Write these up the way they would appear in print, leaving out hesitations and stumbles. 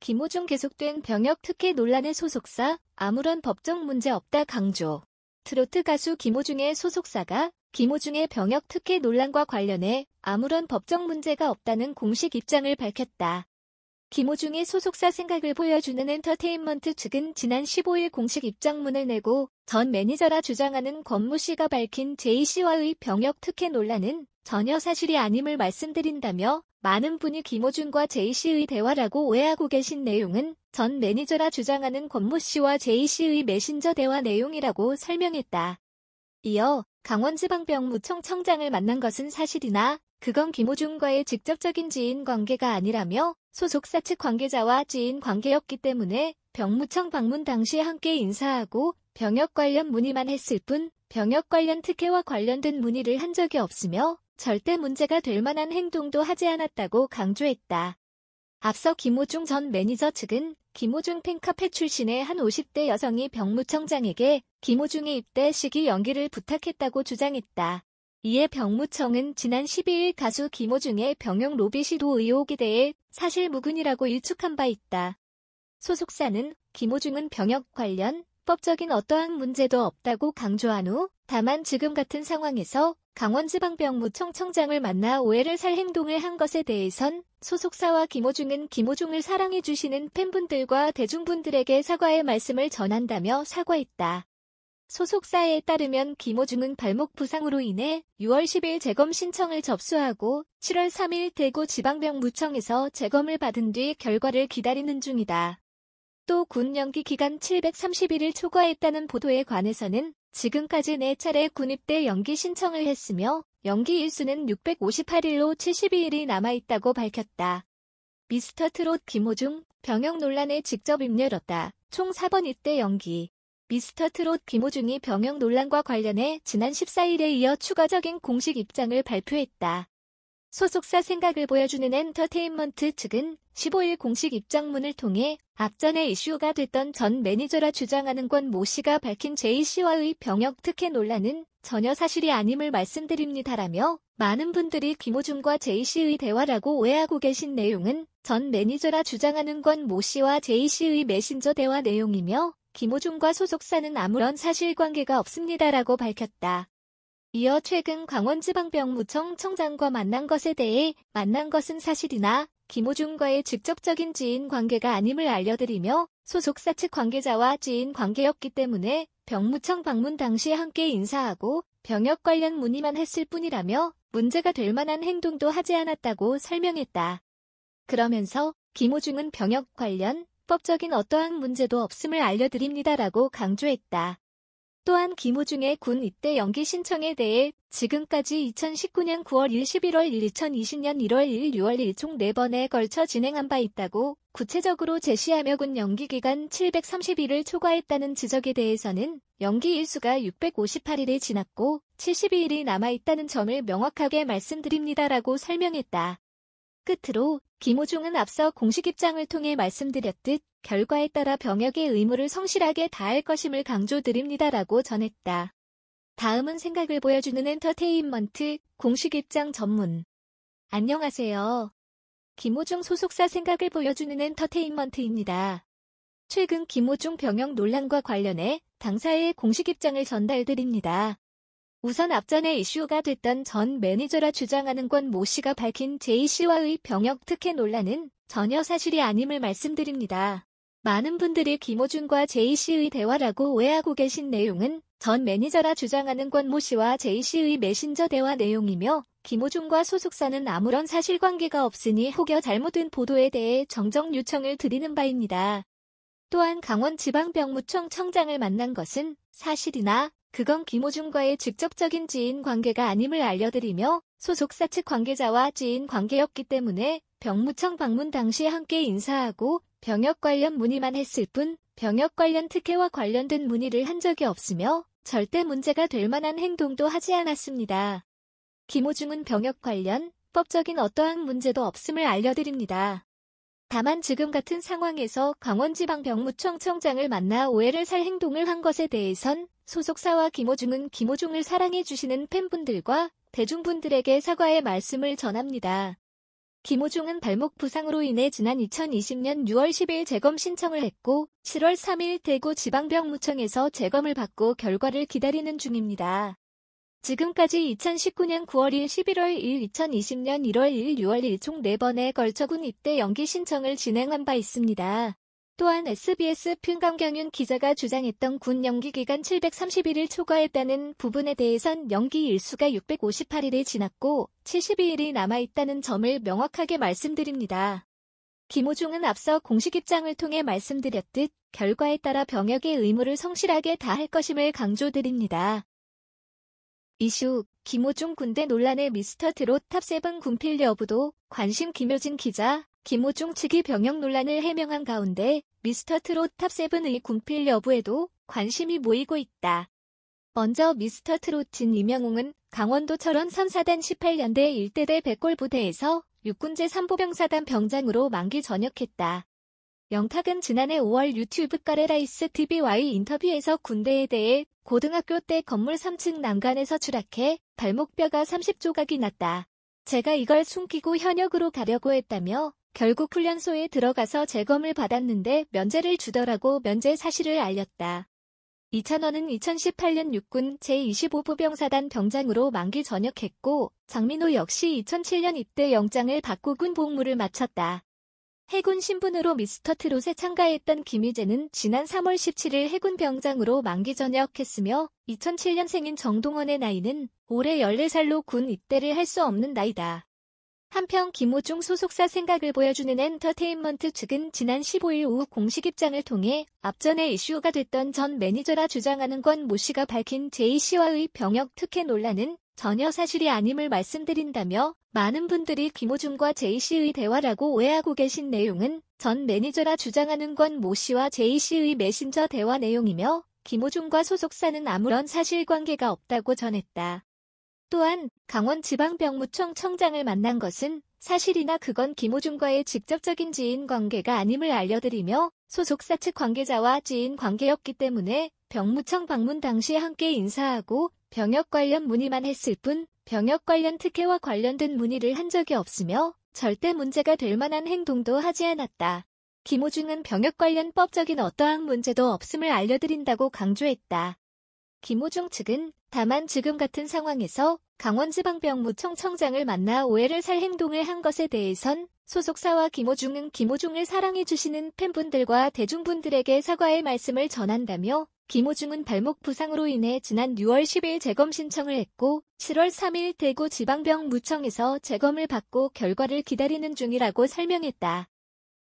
김호중 계속된 병역 특혜 논란의 소속사, 아무런 법적 문제 없다 강조. 트로트 가수 김호중의 소속사가 김호중의 병역 특혜 논란과 관련해 아무런 법적 문제가 없다는 공식 입장을 밝혔다. 김호중의 소속사 생각을 보여주는 엔터테인먼트 측은 지난 15일 공식 입장문을 내고 전 매니저라 주장하는 권모 씨가 밝힌 제이씨와의 병역 특혜 논란은 전혀 사실이 아님을 말씀드린다며 많은 분이 김호중과 제이씨의 대화라고 오해하고 계신 내용은 전 매니저라 주장하는 권모 씨와 제이씨의 메신저 대화 내용이라고 설명했다. 이어 강원지방병무청 청장을 만난 것은 사실이나 그건 김호중과의 직접적인 지인 관계가 아니라며 소속사 측 관계자와 지인 관계였기 때문에 병무청 방문 당시 함께 인사하고 병역 관련 문의만 했을 뿐 병역 관련 특혜와 관련된 문의를 한 적이 없으며 절대 문제가 될 만한 행동도 하지 않았다고 강조했다. 앞서 김호중 전 매니저 측은 김호중 팬카페 출신의 한 50대 여성이 병무청장에게 김호중의 입대 시기 연기를 부탁했다고 주장했다. 이에 병무청은 지난 12일 가수 김호중의 병역 로비 시도 의혹에 대해 사실 무근이라고 일축한 바 있다. 소속사는 김호중은 병역 관련 법적인 어떠한 문제도 없다고 강조한 후 다만 지금 같은 상황에서 강원지방병무청 청장을 만나 오해를 살 행동을 한 것에 대해선 소속사와 김호중은 김호중을 사랑해주시는 팬분들과 대중분들에게 사과의 말씀을 전한다며 사과했다. 소속사에 따르면 김호중은 발목 부상으로 인해 6월 10일 재검 신청을 접수하고 7월 3일 대구지방병무청에서 재검을 받은 뒤 결과를 기다리는 중이다. 또 군 연기 기간 730일을 초과했다는 보도에 관해서는 지금까지 4차례 군입대 연기 신청을 했으며 연기 일수는 658일로 72일이 남아있다고 밝혔다. 미스터트롯 김호중, 병역 논란에 직접 입열었다. 총 4번 입대 연기. 미스터트롯 김호중이 병역 논란과 관련해 지난 14일에 이어 추가적인 공식 입장을 발표했다. 소속사 생각을 보여주는 엔터테인먼트 측은 15일 공식 입장문을 통해 앞전에 이슈가 됐던 전 매니저라 주장하는 권모 씨가 밝힌 제이씨와의 병역 특혜 논란은 전혀 사실이 아님을 말씀드립니다라며 많은 분들이 김호중과 제이씨의 대화라고 오해하고 계신 내용은 전 매니저라 주장하는 권모 씨와 제이씨의 메신저 대화 내용이며 김호중과 소속사는 아무런 사실관계가 없습니다라고 밝혔다. 이어 최근 강원지방병무청 청장과 만난 것에 대해 만난 것은 사실이나 김호중과의 직접적인 지인 관계가 아님을 알려드리며 소속사 측 관계자와 지인 관계였기 때문에 병무청 방문 당시 함께 인사하고 병역 관련 문의만 했을 뿐이라며 문제가 될 만한 행동도 하지 않았다고 설명했다. 그러면서 김호중은 병역 관련 법적인 어떠한 문제도 없음을 알려드립니다라고 강조했다. 또한 김호중의 군 입대 연기 신청에 대해 지금까지 2019년 9월 1, 11월 1, 2020년 1월 1, 6월 1 총 4번에 걸쳐 진행한 바 있다고 구체적으로 제시하며 군 연기 기간 730일을 초과했다는 지적에 대해서는 연기 일수가 658일이 지났고 72일이 남아있다는 점을 명확하게 말씀드립니다라고 설명했다. 끝으로 김호중은 앞서 공식 입장을 통해 말씀드렸듯 결과에 따라 병역의 의무를 성실하게 다할 것임을 강조드립니다라고 전했다. 다음은 생각을 보여주는 엔터테인먼트 공식 입장 전문. 안녕하세요. 김호중 소속사 생각을 보여주는 엔터테인먼트입니다. 최근 김호중 병역 논란과 관련해 당사의 공식 입장을 전달드립니다. 우선 앞전에 이슈가 됐던 전 매니저라 주장하는 권모 씨가 밝힌 제이씨와의 병역 특혜 논란은 전혀 사실이 아님을 말씀드립니다. 많은 분들이 김호중과 제이씨의 대화라고 오해하고 계신 내용은 전 매니저라 주장하는 권모 씨와 제이씨의 메신저 대화 내용이며 김호중과 소속사는 아무런 사실관계가 없으니 혹여 잘못된 보도에 대해 정정 요청을 드리는 바입니다. 또한 강원지방병무청 청장을 만난 것은 사실이나 그건 김호중과의 직접적인 지인 관계가 아님을 알려드리며 소속사 측 관계자와 지인 관계였기 때문에 병무청 방문 당시 함께 인사하고 병역 관련 문의만 했을 뿐 병역 관련 특혜와 관련된 문의를 한 적이 없으며 절대 문제가 될 만한 행동도 하지 않았습니다. 김호중은 병역 관련 법적인 어떠한 문제도 없음을 알려드립니다. 다만 지금 같은 상황에서 강원지방병무청 청장을 만나 오해를 살 행동을 한 것에 대해선 소속사와 김호중은 김호중을 사랑해주시는 팬분들과 대중분들에게 사과의 말씀을 전합니다. 김호중은 발목 부상으로 인해 지난 2020년 6월 10일 재검 신청을 했고 7월 3일 대구지방병무청에서 재검을 받고 결과를 기다리는 중입니다. 지금까지 2019년 9월 1일, 11월 1일, 2020년 1월 1일, 6월 1일 총 4번의 걸쳐 군 입대 연기 신청을 진행한 바 있습니다. 또한 SBS 평강경윤 기자가 주장했던 군 연기 기간 731일 초과했다는 부분에 대해선 연기 일수가 658일이 지났고 72일이 남아있다는 점을 명확하게 말씀드립니다. 김호중은 앞서 공식 입장을 통해 말씀드렸듯 결과에 따라 병역의 의무를 성실하게 다할 것임을 강조드립니다. 이슈, 김호중 군대 논란의 미스터트롯 탑7 군필 여부도 관심. 김효진 기자, 김호중 측이 병역 논란을 해명한 가운데 미스터트롯 탑7의 군필 여부에도 관심이 모이고 있다. 먼저 미스터트롯 진 이명웅은 강원도 철원 3사단 18년대 1대대 백골 부대에서 육군 제3보병사단 병장으로 만기 전역했다. 영탁은 지난해 5월 유튜브 까레라이스 TV와의 인터뷰에서 군대에 대해 고등학교 때 건물 3층 난간에서 추락해 발목뼈가 30조각이 났다. 제가 이걸 숨기고 현역으로 가려고 했다며 결국 훈련소에 들어가서 재검을 받았는데 면제를 주더라고 면제 사실을 알렸다. 이찬원은 2018년 육군 제25보병사단 병장으로 만기 전역했고 장민호 역시 2007년 입대 영장을 받고 군 복무를 마쳤다. 해군 신분으로 미스터트롯에 참가했던 김희재는 지난 3월 17일 해군 병장으로 만기 전역했으며 2007년생인 정동원의 나이는 올해 14살로 군 입대를 할 수 없는 나이다. 한편 김호중 소속사 생각을 보여주는 엔터테인먼트 측은 지난 15일 오후 공식 입장을 통해 앞전에 이슈가 됐던 전 매니저라 주장하는 권 모 씨가 밝힌 제이씨와의 병역 특혜 논란은 전혀 사실이 아님을 말씀드린다며 많은 분들이 김호중과 제이씨의 대화라고 오해하고 계신 내용은 전 매니저라 주장하는 권 모 씨와 제이씨의 메신저 대화 내용이며 김호중과 소속사는 아무런 사실관계가 없다고 전했다. 또한 강원지방병무청 청장을 만난 것은 사실이나 그건 김호중과의 직접적인 지인 관계가 아님을 알려드리며 소속사 측 관계자와 지인 관계였기 때문에 병무청 방문 당시 함께 인사하고 병역 관련 문의만 했을 뿐 병역 관련 특혜와 관련된 문의를 한 적이 없으며 절대 문제가 될 만한 행동도 하지 않았다. 김호중은 병역 관련 법적인 어떠한 문제도 없음을 알려드린다고 강조했다. 김호중 측은 다만 지금 같은 상황에서 강원지방병무청 청장을 만나 오해를 살 행동을 한 것에 대해선 소속사와 김호중은 김호중을 사랑해주시는 팬분들과 대중분들에게 사과의 말씀을 전한다며 김호중은 발목 부상으로 인해 지난 6월 10일 재검 신청을 했고 7월 3일 대구지방병무청에서 재검을 받고 결과를 기다리는 중이라고 설명했다.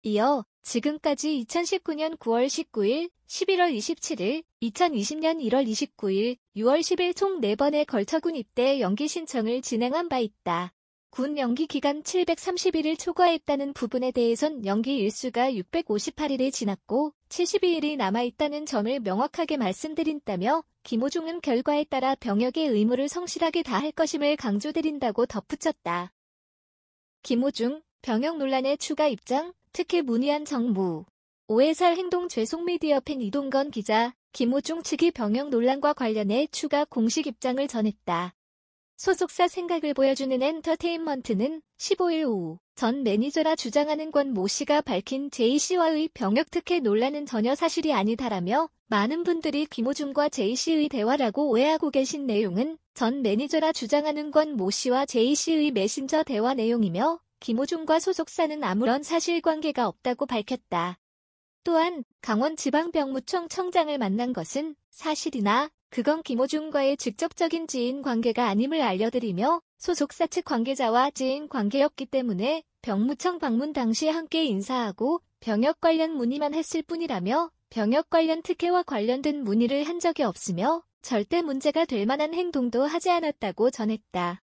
이어 지금까지 2019년 9월 19일, 11월 27일, 2020년 1월 29일, 6월 10일 총 4번의 걸쳐 군 입대 연기 신청을 진행한 바 있다. 군 연기 기간 731일 초과했다는 부분에 대해선 연기 일수가 658일이 지났고 72일이 남아있다는 점을 명확하게 말씀드린다며 김호중은 결과에 따라 병역의 의무를 성실하게 다할 것임을 강조드린다고 덧붙였다. 김호중, 병역 논란에 추가 입장, 특히 문의한 정부. 오해살 행동 죄송 미디어팬 이동건 기자, 김호중 측이 병역 논란과 관련해 추가 공식 입장을 전했다. 소속사 생각을 보여주는 엔터테인먼트는 15일 오후 전 매니저라 주장하는 권 모 씨가 밝힌 제이씨와의 병역 특혜 논란은 전혀 사실이 아니다라며 많은 분들이 김호중과 제이씨의 대화라고 오해하고 계신 내용은 전 매니저라 주장하는 권 모 씨와 제이씨의 메신저 대화 내용이며 김호중과 소속사는 아무런 사실관계가 없다고 밝혔다. 또한 강원지방병무청 청장을 만난 것은 사실이나 그건 김호중과의 직접적인 지인 관계가 아님을 알려드리며 소속사 측 관계자와 지인 관계였기 때문에 병무청 방문 당시 함께 인사하고 병역 관련 문의만 했을 뿐이라며 병역 관련 특혜와 관련된 문의를 한 적이 없으며 절대 문제가 될 만한 행동도 하지 않았다고 전했다.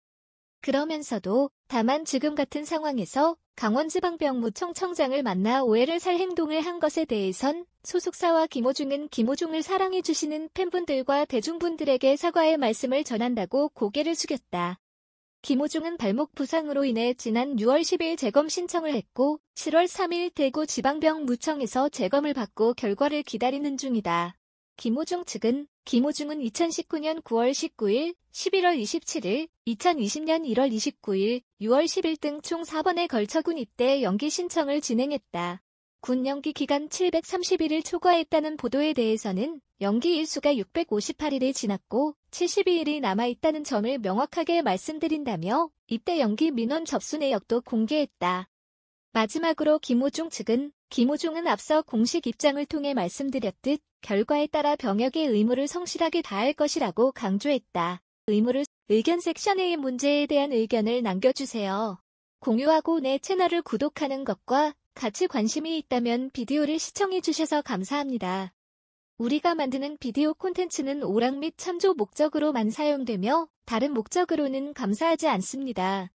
그러면서도 다만 지금 같은 상황에서 강원지방병무청 청장을 만나 오해를 살 행동을 한 것에 대해선 소속사와 김호중은 김호중을 사랑해주시는 팬분들과 대중분들에게 사과의 말씀을 전한다고 고개를 숙였다. 김호중은 발목 부상으로 인해 지난 6월 10일 재검 신청을 했고 7월 3일 대구지방병무청에서 재검을 받고 결과를 기다리는 중이다. 김호중 측은 김호중은 2019년 9월 19일, 11월 27일, 2020년 1월 29일, 6월 10일 등 총 4번에 걸쳐 군 입대 연기 신청을 진행했다. 군 연기 기간 730일을 초과했다는 보도에 대해서는 연기 일수가 658일이 지났고 72일이 남아있다는 점을 명확하게 말씀드린다며 입대 연기 민원 접수 내역도 공개했다. 마지막으로 김호중 측은 김호중은 앞서 공식 입장을 통해 말씀드렸듯 결과에 따라 병역의 의무를 성실하게 다할 것이라고 강조했다. 의견 섹션의 문제에 대한 의견을 남겨주세요. 공유하고 내 채널을 구독하는 것과 같이 관심이 있다면 비디오를 시청해주셔서 감사합니다. 우리가 만드는 비디오 콘텐츠는 오락 및 참조 목적으로만 사용되며 다른 목적으로는 감사하지 않습니다.